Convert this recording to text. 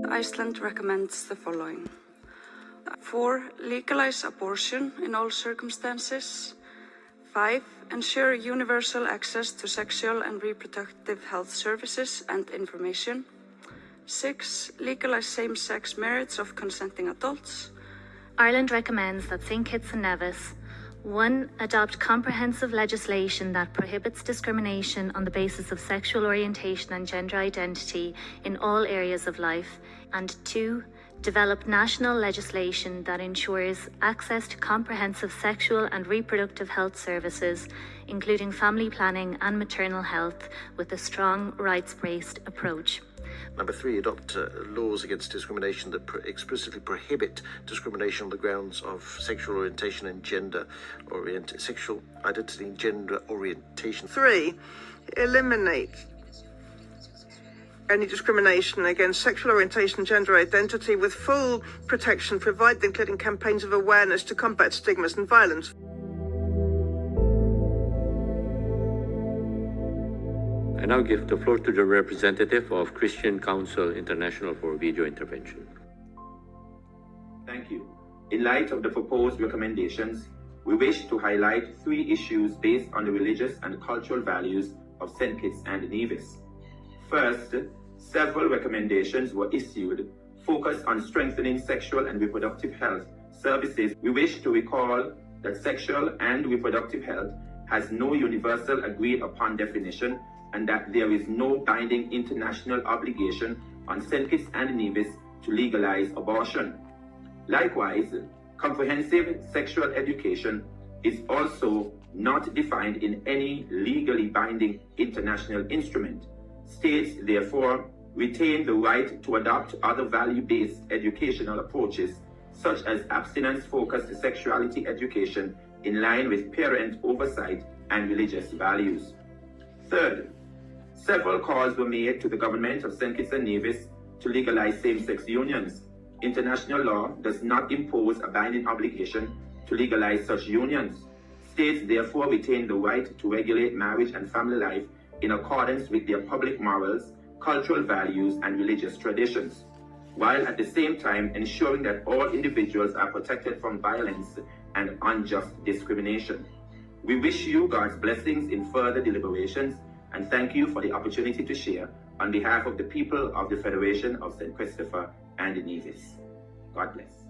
Iceland recommends the following. 4. Legalize abortion in all circumstances. 5. Ensure universal access to sexual and reproductive health services and information. 6. Legalize same-sex marriage of consenting adults. Ireland recommends that Saint Kitts and Nevis 1. Adopt comprehensive legislation that prohibits discrimination on the basis of sexual orientation and gender identity in all areas of life, and 2. Develop national legislation that ensures access to comprehensive sexual and reproductive health services, including family planning and maternal health, with a strong rights-based approach. Number 3, adopt laws against discrimination that explicitly prohibit discrimination on the grounds of sexual orientation and sexual identity and gender orientation. 3, eliminate any discrimination against sexual orientation and gender identity with full protection provided, including campaigns of awareness to combat stigmas and violence. I now give the floor to the representative of Christian Council International for video intervention. Thank you. In light of the proposed recommendations, we wish to highlight 3 issues based on the religious and cultural values of Saint Kitts and Nevis. First, several recommendations were issued focused on strengthening sexual and reproductive health services. We wish to recall that sexual and reproductive health has no universal agreed upon definition, and that there is no binding international obligation on Saint Kitts and Nevis to legalize abortion. Likewise, comprehensive sexual education is also not defined in any legally binding international instrument. States, therefore, retain the right to adopt other value-based educational approaches, such as abstinence-focused sexuality education in line with parent oversight and religious values. Third, several calls were made to the government of Saint Kitts and Nevis to legalize same-sex unions. International law does not impose a binding obligation to legalize such unions. States therefore retain the right to regulate marriage and family life in accordance with their public morals, cultural values, and religious traditions, while at the same time ensuring that all individuals are protected from violence and unjust discrimination. We wish you God's blessings in further deliberations, and thank you for the opportunity to share on behalf of the people of the Federation of St. Christopher and Nevis. God bless.